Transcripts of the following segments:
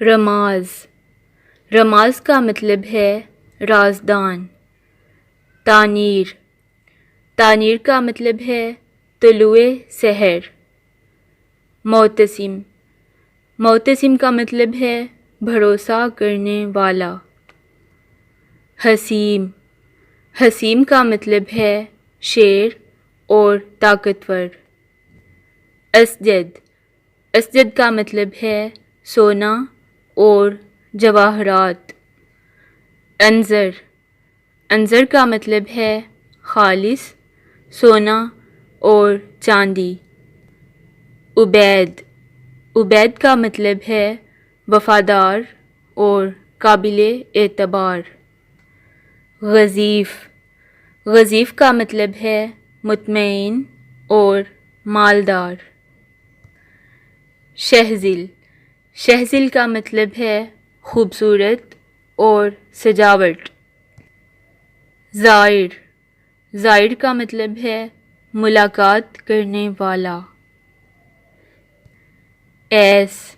رماز، رماز کا مطلب ہے رازدان۔ تانیر، تانیر کا مطلب ہے طلوع سحر۔ معتصم، معتصم کا مطلب ہے بھروسہ کرنے والا۔ حسیم، حسیم کا مطلب ہے شیر اور طاقتور۔ اسجد، اسجد کا مطلب ہے سونا اور جواہرات۔ انظر، انظر کا مطلب ہے خالص سونا اور چاندی۔ عبید، عبید کا مطلب ہے وفادار اور قابل اعتبار۔ غضیف، غضیف کا مطلب ہے مطمئن اور مالدار۔ شہزل، شہزل کا مطلب ہے خوبصورت اور سجاوٹ۔ زائر، زائر کا مطلب ہے ملاقات کرنے والا۔ ایس،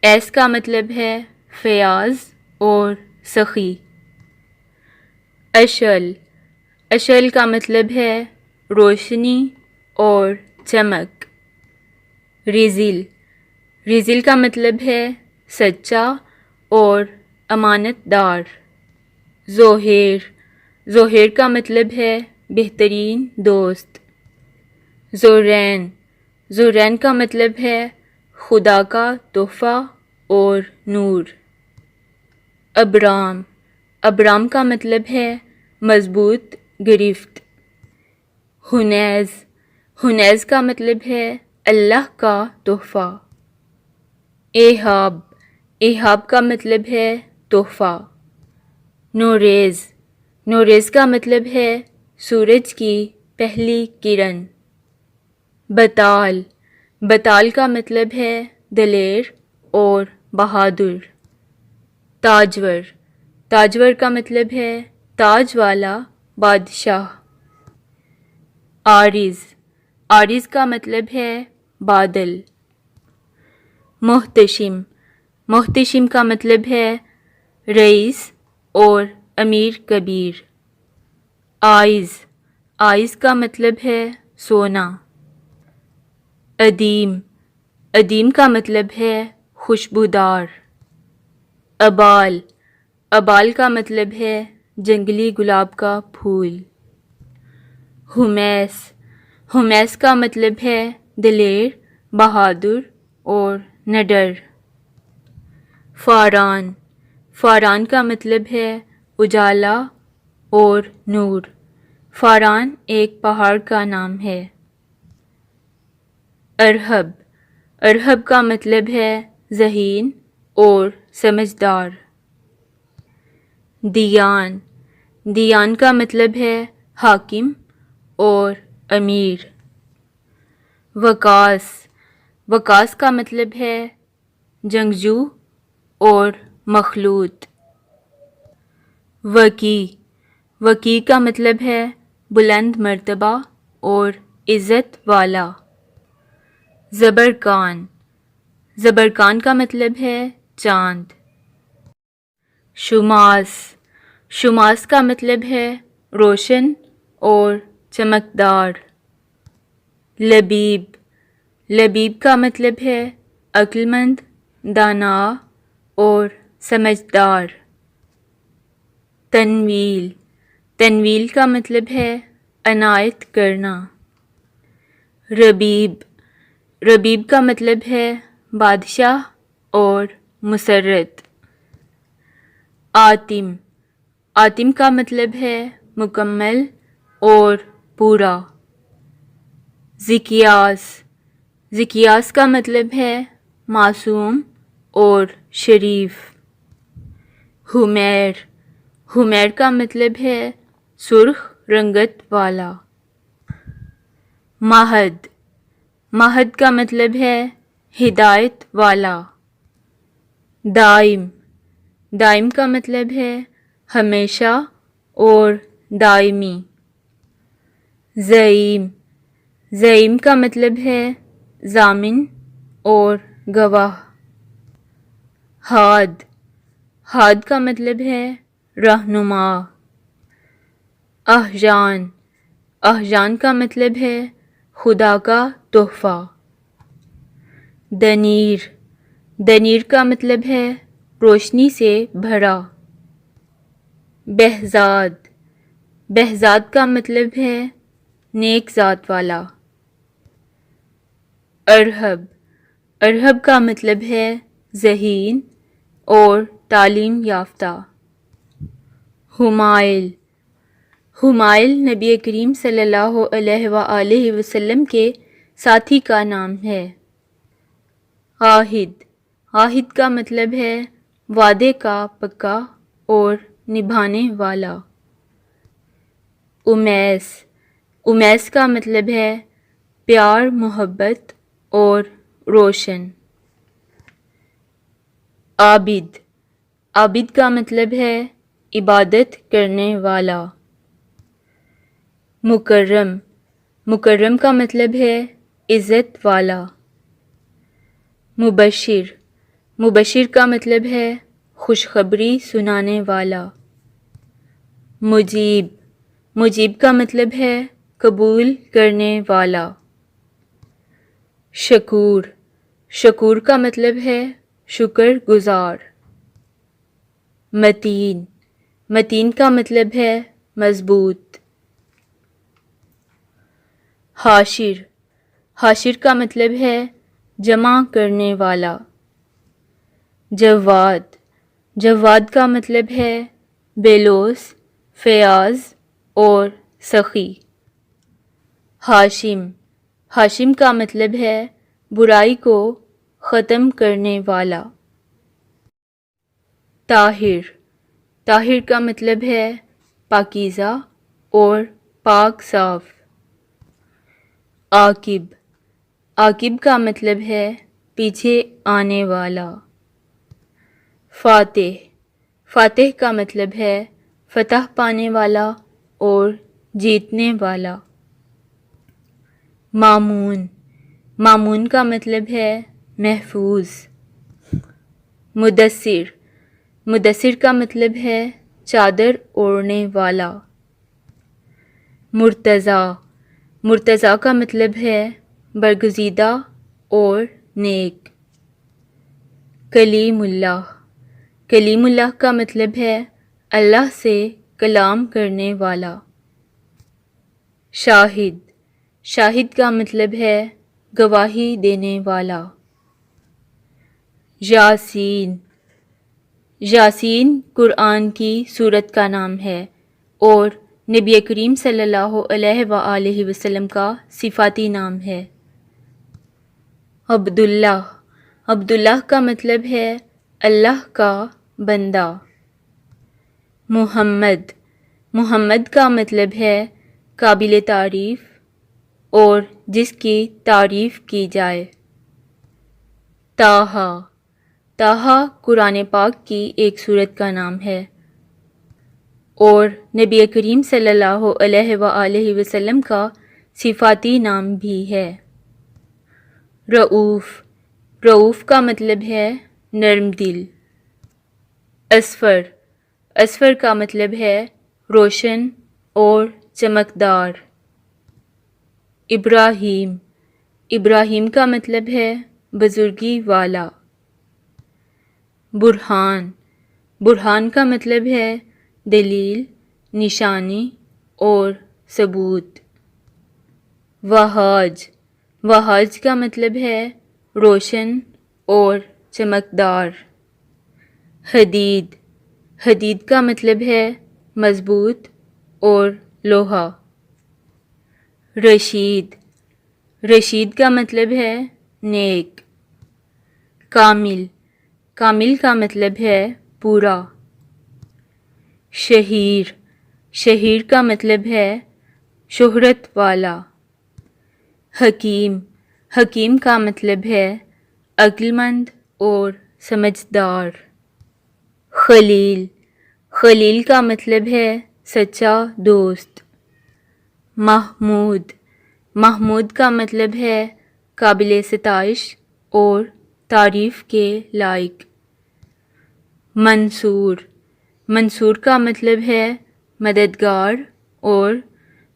ایس کا مطلب ہے فیاض اور سخی۔ اشل، اشل کا مطلب ہے روشنی اور چمک۔ رزل، رزل کا مطلب ہے سچا اور امانت دار۔ زہیر، زہیر کا مطلب ہے بہترین دوست۔ ذرین، ذرین کا مطلب ہے خدا کا تحفہ اور نور۔ ابرام، ابرام کا مطلب ہے مضبوط گرفت۔ حنیز، حنیز کا مطلب ہے اللہ کا تحفہ۔ ایہاب، ایہاب کا مطلب ہے تحفہ۔ نوریز، نوریز کا مطلب ہے سورج کی پہلی کرن۔ بطال، بطال کا مطلب ہے دلیر اور بہادر۔ تاجور، تاجور کا مطلب ہے تاج والا بادشاہ۔ عارض، عارض کا مطلب ہے بادل۔ محتشم، محتشم کا مطلب ہے رئیس اور امیر کبیر۔ آئز، آئز کا مطلب ہے سونا۔ ادیم، ادیم کا مطلب ہے خوشبودار۔ ابال، ابال کا مطلب ہے جنگلی گلاب کا پھول۔ ہمیس، ہمیس کا مطلب ہے دلیر، بہادر اور نڈر۔ فاران، فاران کا مطلب ہے اجالا اور نور۔ فاران ایک پہاڑ کا نام ہے۔ ارہب، ارہب کا مطلب ہے ذہین اور سمجھدار۔ دیان، دیان کا مطلب ہے حاکم اور امیر۔ وقاص، وقاص کا مطلب ہے جنگجو اور مخلوط۔ وقی، وقی کا مطلب ہے بلند مرتبہ اور عزت والا۔ زبرقان، زبرقان کا مطلب ہے چاند۔ شماس، شماس کا مطلب ہے روشن اور چمکدار۔ لبیب، لبیب کا مطلب ہے عقل مند، دانا اور سمجھدار۔ تنویل، تنویل کا مطلب ہے عنایت کرنا۔ ربیب، ربیب کا مطلب ہے بادشاہ اور مسرت۔ آتم، آتم کا مطلب ہے مکمل اور پورا۔ زکیاس، زکیاس کا مطلب ہے معصوم اور شریف۔ حمیر، حمیر کا مطلب ہے سرخ رنگت والا۔ مہد، مہد کا مطلب ہے ہدایت والا۔ دائم، دائم کا مطلب ہے ہمیشہ اور دائمی۔ زعیم، زعیم کا مطلب ہے ضامن اور گواہ۔ ہاد، ہاد کا مطلب ہے رہنما۔ احجان، احجان کا مطلب ہے خدا کا تحفہ۔ دنیر، دنیر کا مطلب ہے روشنی سے بھرا۔ بہزاد، بہزاد کا مطلب ہے نیک ذات والا۔ ارہب، ارہب کا مطلب ہے ذہین اور تعلیم یافتہ۔ ہمائل، ہمائل نبی کریم صلی اللہ علیہ وآلہ وسلم کے ساتھی کا نام ہے۔ عاہد، عاہد کا مطلب ہے وعدے کا پکا اور نبھانے والا۔ امیس، امیس کا مطلب ہے پیار محبت اور روشن۔ عابد، عابد کا مطلب ہے عبادت کرنے والا۔ مکرم، مکرم کا مطلب ہے عزت والا۔ مبشر، مبشر کا مطلب ہے خوشخبری سنانے والا۔ مجیب، مجیب کا مطلب ہے قبول کرنے والا۔ شکور، شکور کا مطلب ہے شکر گزار۔ متین، متین کا مطلب ہے مضبوط۔ حاشر، حاشر کا مطلب ہے جمع کرنے والا۔ جواد، جواد کا مطلب ہے بے لوث، فیاض اور سخی۔ ہاشم، ہاشم کا مطلب ہے برائی کو ختم کرنے والا۔ طاہر، طاہر کا مطلب ہے پاکیزہ اور پاک صاف۔ عاقب، عاقب کا مطلب ہے پیچھے آنے والا۔ فاتح، فاتح کا مطلب ہے فتح پانے والا اور جیتنے والا۔ مامون، مامون کا مطلب ہے محفوظ۔ مدثر، مدثر کا مطلب ہے چادر اوڑھنے والا۔ مرتضیٰ، مرتضیٰ کا مطلب ہے برگزیدہ اور نیک۔ کلیم اللہ، کلیم اللہ کا مطلب ہے اللہ سے کلام کرنے والا۔ شاہد، شاہد کا مطلب ہے گواہی دینے والا۔ یاسین، یاسین قرآن کی سورت کا نام ہے اور نبی کریم صلی اللہ علیہ وآلہ وسلم کا صفاتی نام ہے۔ عبداللہ، عبداللہ کا مطلب ہے اللہ کا بندہ۔ محمد، محمد کا مطلب ہے قابل تعریف اور جس کی تعریف کی جائے۔ طٰہٰ، طٰہٰ قرآن پاک کی ایک سورت کا نام ہے اور نبی کریم صلی اللہ علیہ وآلہ وسلم کا صفاتی نام بھی ہے۔ رؤوف، رؤوف کا مطلب ہے نرم دل۔ اصفر، اصفر کا مطلب ہے روشن اور چمکدار۔ ابراہیم، ابراہیم کا مطلب ہے بزرگی والا۔ برہان، برہان کا مطلب ہے دلیل، نشانی اور ثبوت۔ وہاج، وہاج کا مطلب ہے روشن اور چمکدار۔ حدید، حدید کا مطلب ہے مضبوط اور لوہا۔ رشید، رشید کا مطلب ہے نیک۔ کامل، کامل کا مطلب ہے پورا۔ شہیر، شہیر کا مطلب ہے شہرت والا۔ حکیم، حکیم کا مطلب ہے عقل مند اور سمجھدار۔ خلیل، خلیل کا مطلب ہے سچا دوست۔ محمود، محمود کا مطلب ہے قابل ستائش اور تعریف کے لائق۔ منصور، منصور کا مطلب ہے مددگار اور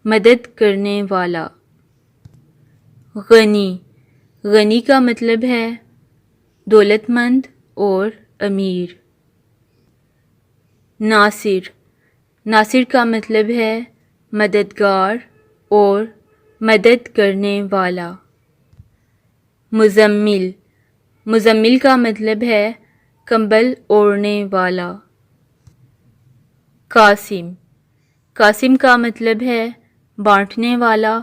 مدد کرنے والا۔ غنی، غنی کا مطلب ہے دولت مند اور امیر۔ ناصر، ناصر کا مطلب ہے مددگار اور مدد کرنے والا۔ مزمل، مزمل کا مطلب ہے کمبل اوڑھنے والا۔ قاسم، قاسم کا مطلب ہے بانٹنے والا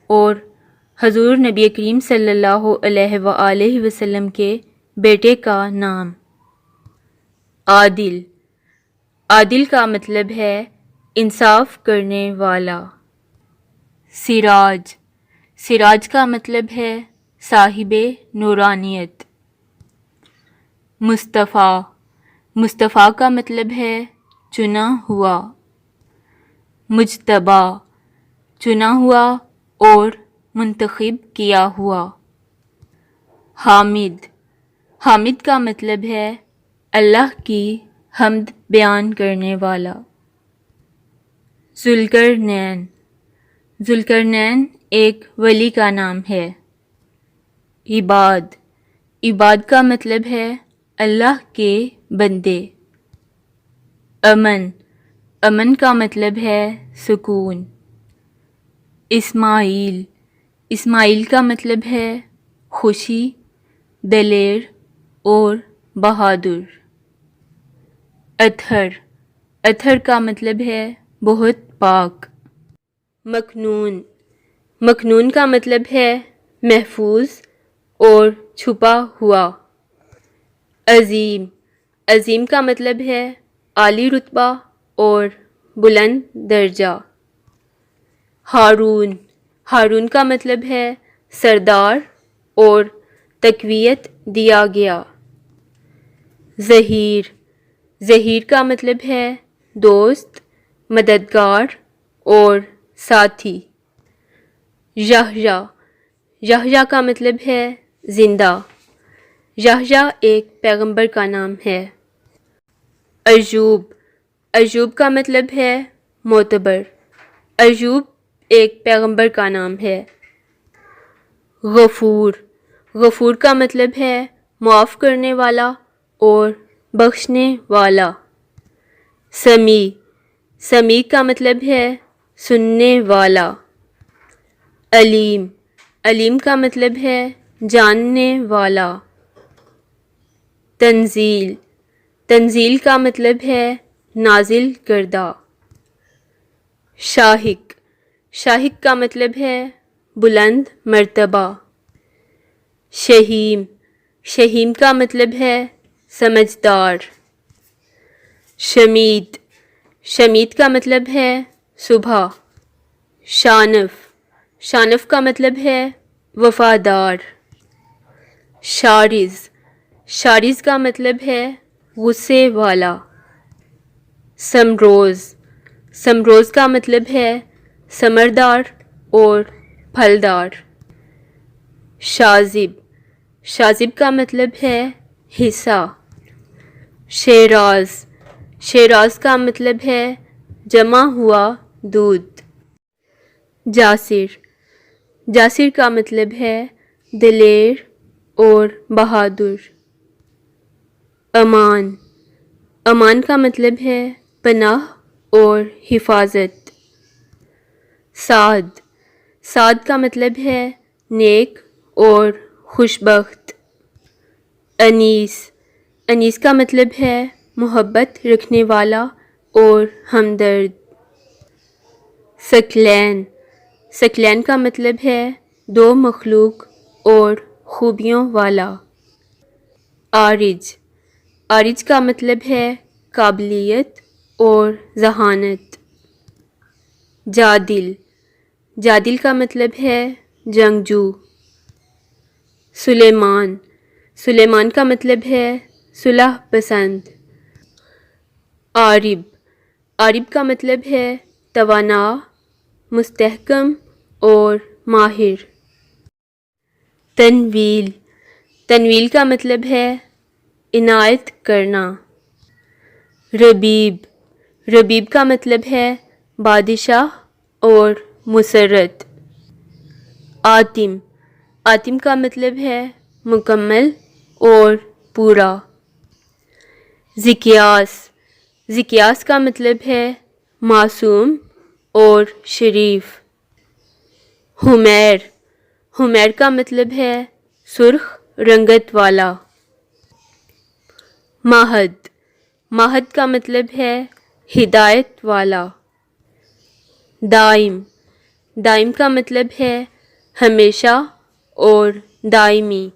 اور حضور نبی کریم صلی اللہ علیہ وآلہ وسلم کے بیٹے کا نام۔ عادل، عادل کا مطلب ہے انصاف کرنے والا۔ سراج، سراج کا مطلب ہے صاحب نورانیت۔ مصطفیٰ، مصطفیٰ کا مطلب ہے چنا ہوا۔ مجتبی، چنا ہوا اور منتخب کیا ہوا۔ حامد، حامد کا مطلب ہے اللہ کی حمد بیان کرنے والا۔ ذوالقرنین، ذوالقرنین ایک ولی کا نام ہے۔ عباد، عباد کا مطلب ہے اللہ کے بندے۔ امن، امن کا مطلب ہے سکون۔ اسماعیل، اسماعیل کا مطلب ہے خوشی، دلیر اور بہادر۔ اطہر، اطہر کا مطلب ہے بہت پاک۔ مکنون، مکنون کا مطلب ہے محفوظ اور چھپا ہوا۔ عظیم، عظیم کا مطلب ہے عالی رتبہ اور بلند درجہ۔ ہارون، ہارون کا مطلب ہے سردار اور تقویت دیا گیا۔ ظہیر، ظہیر کا مطلب ہے دوست، مددگار اور ساتھی۔ یحییٰ، یحییٰ کا مطلب ہے زندہ۔ یحییٰ ایک پیغمبر کا نام ہے۔ ایوب، ایوب کا مطلب ہے معتبر۔ ایوب ایک پیغمبر کا نام ہے۔ غفور، غفور کا مطلب ہے معاف کرنے والا اور بخشنے والا۔ سمیع، سمیع کا مطلب ہے سننے والا۔ علیم، علیم کا مطلب ہے جاننے والا۔ تنزیل، تنزیل کا مطلب ہے نازل کردہ۔ شاہق، شاہق کا مطلب ہے بلند مرتبہ۔ شہیم، شہیم کا مطلب ہے سمجھدار۔ شمید، شمید کا مطلب ہے صبح۔ شانف، شانف کا مطلب ہے وفادار۔ شارز، شارز کا مطلب ہے غصے والا۔ سمروز، سمروز کا مطلب ہے ثمردار اور پھلدار۔ شاذب، شاذب کا مطلب ہے حصہ۔ شیراز، شیراز کا مطلب ہے جمع ہوا دودھ۔ جاسر، جاسر کا مطلب ہے دلیر اور بہادر۔ امان، امان کا مطلب ہے پناہ اور حفاظت۔ سعد، سعد کا مطلب ہے نیک اور خوشبخت۔ انیس، انیس کا مطلب ہے محبت رکھنے والا اور ہمدرد۔ ثقلین، ثقلین کا مطلب ہے دو مخلوق اور خوبیوں والا۔ عارج، عارج کا مطلب ہے قابلیت اور ذہانت۔ جادل، جادل کا مطلب ہے جنگجو۔ سلیمان، سلیمان کا مطلب ہے صلح پسند۔ عارب، عارب کا مطلب ہے توانا، مستحکم اور ماہر۔ تنویل، تنویل کا مطلب ہے عنایت کرنا۔ ربیب، ربیب کا مطلب ہے بادشاہ اور مسرت۔ آتم، آتم کا مطلب ہے مکمل اور پورا۔ زکیاس، زکیاس کا مطلب ہے معصوم اور شریف۔ حمیر، حمیر کا مطلب ہے سرخ رنگت والا۔ ماہد، ماہد کا مطلب ہے ہدایت والا۔ دائم، دائم کا مطلب ہے ہمیشہ اور دائمی۔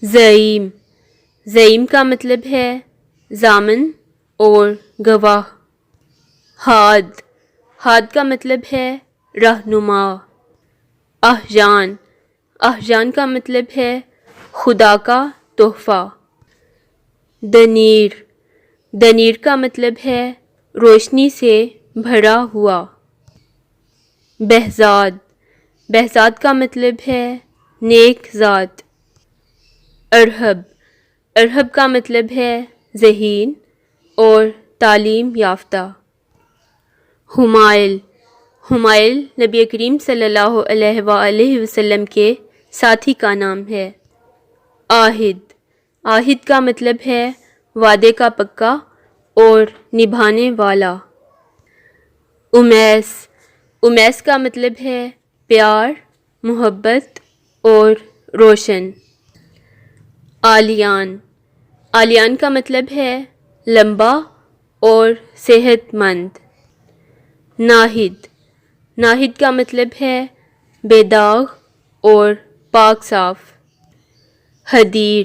زعیم، زعیم کا مطلب ہے ضامن اور گواہ۔ ہاد، ہاد کا مطلب ہے رہنما۔ احجان، احجان کا مطلب ہے خدا کا تحفہ۔ دنیر، دنیر کا مطلب ہے روشنی سے بھرا ہوا۔ بہزاد، بہزاد کا مطلب ہے نیک ذات۔ ارہب، ارہب کا مطلب ہے ذہین اور تعلیم یافتہ۔ حمائل، حمائل نبی کریم صلی اللہ علیہ وآلہ وسلم کے ساتھی کا نام ہے۔ عاہد، عاہد کا مطلب ہے وعدے کا پکا اور نبھانے والا۔ امیس، امیس کا مطلب ہے پیار، محبت اور روشن۔ آلیان، آلیان کا مطلب ہے لمبا اور صحت مند۔ ناہد، ناہد کا مطلب ہے بے داغ اور پاک صاف۔ حدیر،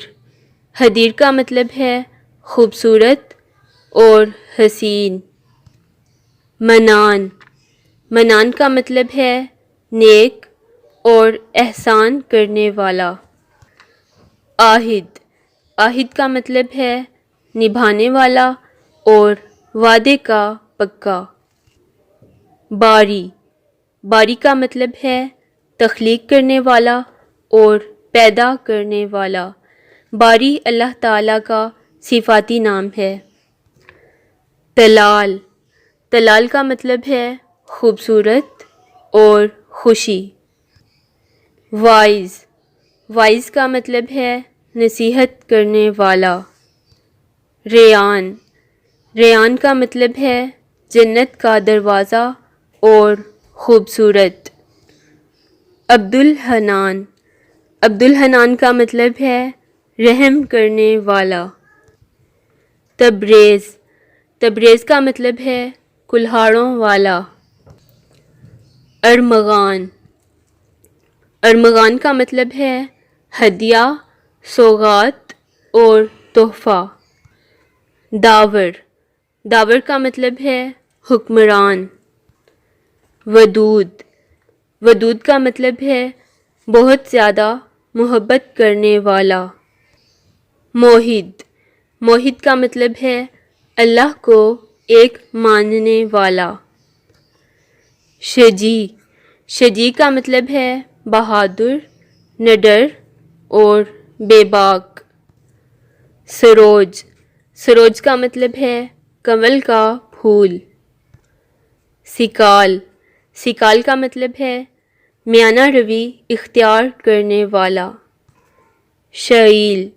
حدیر کا مطلب ہے خوبصورت اور حسین۔ منان، منان کا مطلب ہے نیک اور احسان کرنے والا۔ عاہد، عاہد کا مطلب ہے نبھانے والا اور وعدے کا پکا۔ باری، باری کا مطلب ہے تخلیق کرنے والا اور پیدا کرنے والا۔ باری اللہ تعالیٰ کا صفاتی نام ہے۔ طلال، طلال کا مطلب ہے خوبصورت اور خوشی۔ وائز، وائز کا مطلب ہے نصیحت کرنے والا۔ ریان، ریان کا مطلب ہے جنت کا دروازہ اور خوبصورت۔ عبدالحنان، عبدالحنان کا مطلب ہے رحم کرنے والا۔ تبریز، تبریز کا مطلب ہے کلہاڑوں والا۔ ارمغان، ارمغان کا مطلب ہے ہدیہ، سوغات اور تحفہ۔ داور، داور کا مطلب ہے حکمران۔ ودود، ودود کا مطلب ہے بہت زیادہ محبت کرنے والا۔ موحد، موحد کا مطلب ہے اللہ کو ایک ماننے والا۔ شجی، شجی کا مطلب ہے بہادر، نڈر اور بے باک۔ سروج، سروج کا مطلب ہے کنول کا پھول۔ سکال، سکال کا مطلب ہے میانہ روی اختیار کرنے والا۔ شعیل،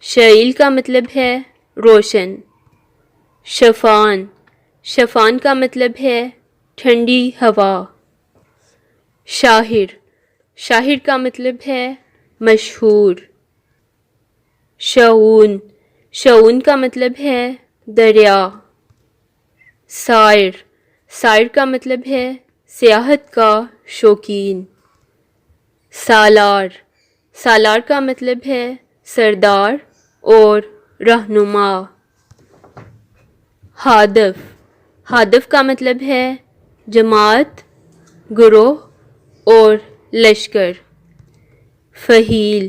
شعیل کا مطلب ہے روشن۔ شفان، شفان کا مطلب ہے ٹھنڈی ہوا۔ شاہر، شاہر کا مطلب ہے مشہور۔ شعون، شعون کا مطلب ہے دریا۔ سائر، سائر کا مطلب ہے سیاحت کا شوقین۔ سالار، سالار کا مطلب ہے سردار اور رہنما۔ ہادف، ہادف کا مطلب ہے جماعت، گروہ اور لشکر۔ فہیل،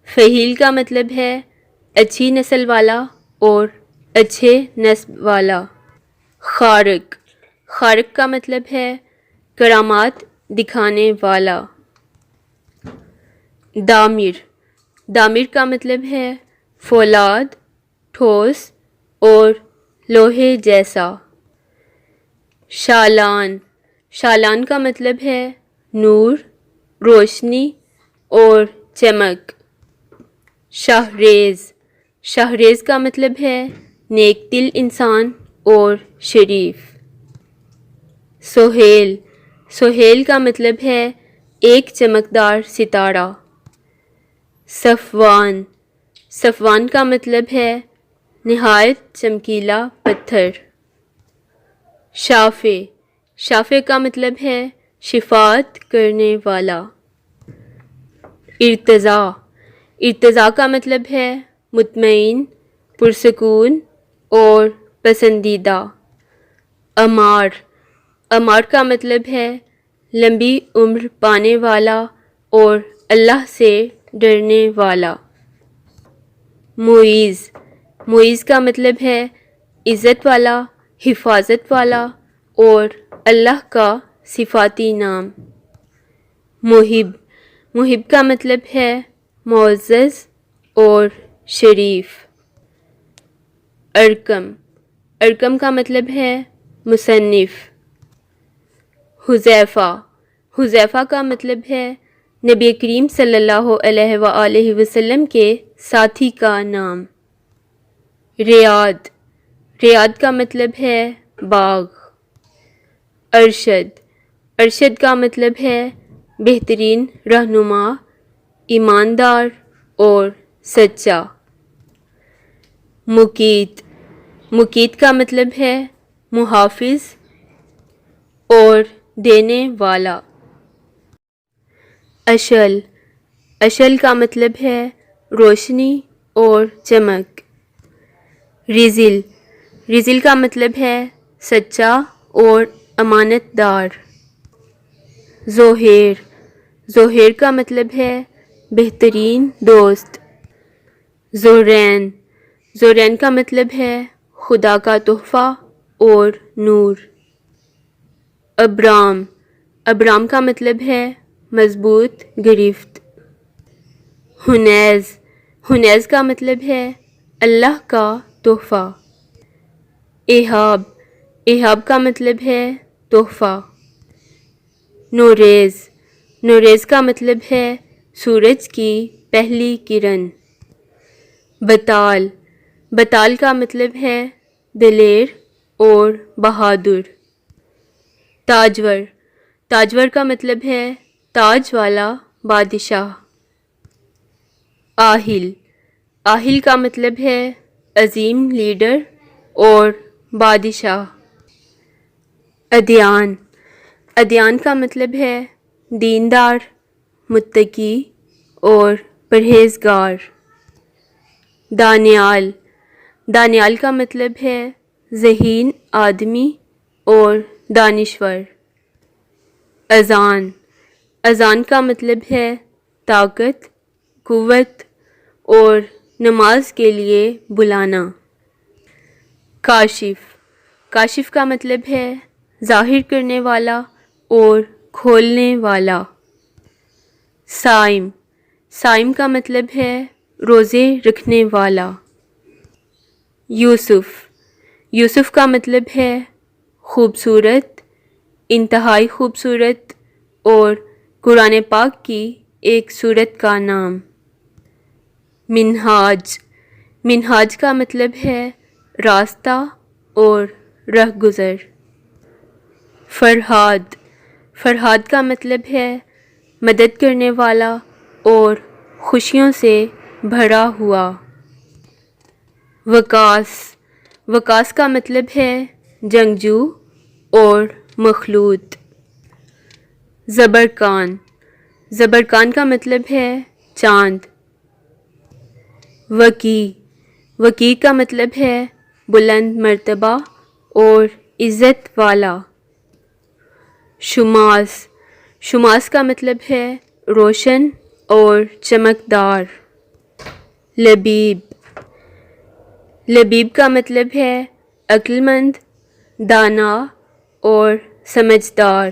فہیل کا مطلب ہے اچھی نسل والا اور اچھے نسب والا۔ خارق، خارق کا مطلب ہے کرامات دکھانے والا۔ دامر، دامر کا مطلب ہے فولاد، ٹھوس اور لوہے جیسا۔ شالان، شالان کا مطلب ہے نور، روشنی اور چمک۔ شاہریز، شاہریز کا مطلب ہے نیک دل انسان اور شریف۔ سہیل، سہیل کا مطلب ہے ایک چمکدار ستارہ۔ صفوان، صفوان کا مطلب ہے نہایت چمکیلا پتھر۔ شافع، شافع کا مطلب ہے شفاعت کرنے والا۔ ارتضا، ارتضا کا مطلب ہے مطمئن، پرسکون اور پسندیدہ۔ عمار، عمار کا مطلب ہے لمبی عمر پانے والا اور اللہ سے ڈرنے والا۔ معیز، معیز کا مطلب ہے عزت والا، حفاظت والا اور اللہ کا صفاتی نام۔ محب، محب کا مطلب ہے معزز اور شریف۔ ارقم، ارقم کا مطلب ہے مصنف۔ حذیفہ، حذیفہ کا مطلب ہے نبی کریم صلی اللہ علیہ وآلہ وسلم کے ساتھی کا نام۔ ریاض، ریاض کا مطلب ہے باغ۔ ارشد، ارشد کا مطلب ہے بہترین رہنما، ایماندار اور سچا۔ مقیت، مقیت کا مطلب ہے محافظ اور دینے والا۔ اشل، اشل کا مطلب ہے روشنی اور چمک۔ رزل، رزل کا مطلب ہے سچا اور امانت دار۔ زہیر، زہیر کا مطلب ہے بہترین دوست۔ زہرین، زہرین کا مطلب ہے خدا کا تحفہ اور نور۔ ابرام، ابرام کا مطلب ہے مضبوط گرفت۔ حنیز، حنیز کا مطلب ہے اللہ کا تحفہ۔ ایہاب، ایہاب کا مطلب ہے تحفہ۔ نوریز، نوریز کا مطلب ہے سورج کی پہلی کرن۔ بطال، بطال کا مطلب ہے دلیر اور بہادر۔ تاجور، تاجور کا مطلب ہے تاج والا بادشاہ۔ آہل، آہل کا مطلب ہے عظیم لیڈر اور بادشاہ۔ ادیان، ادیان کا مطلب ہے دیندار، متقی اور پرہیزگار۔ دانیال، دانیال کا مطلب ہے ذہین آدمی اور دانشور۔ اذان، اذان کا مطلب ہے طاقت، قوت اور نماز کے لیے بلانا۔ کاشف، کاشف کا مطلب ہے ظاہر کرنے والا اور کھولنے والا۔ صائم، صائم کا مطلب ہے روزے رکھنے والا۔ یوسف، یوسف کا مطلب ہے خوبصورت، انتہائی خوبصورت اور قرآن پاک کی ایک سورت کا نام۔ منہاج، منہاج کا مطلب ہے راستہ اور رہگزر۔ فرہاد، فرہاد کا مطلب ہے مدد کرنے والا اور خوشیوں سے بھرا ہوا۔ وقاص، وقاص کا مطلب ہے جنگجو اور مخلوط۔ زبرقان، زبرقان کا مطلب ہے چاند۔ وقی، وقی کا مطلب ہے بلند مرتبہ اور عزت والا۔ شماس، شماس کا مطلب ہے روشن اور چمکدار۔ لبیب، لبیب کا مطلب ہے عقل مند، دانا اور سمجھدار۔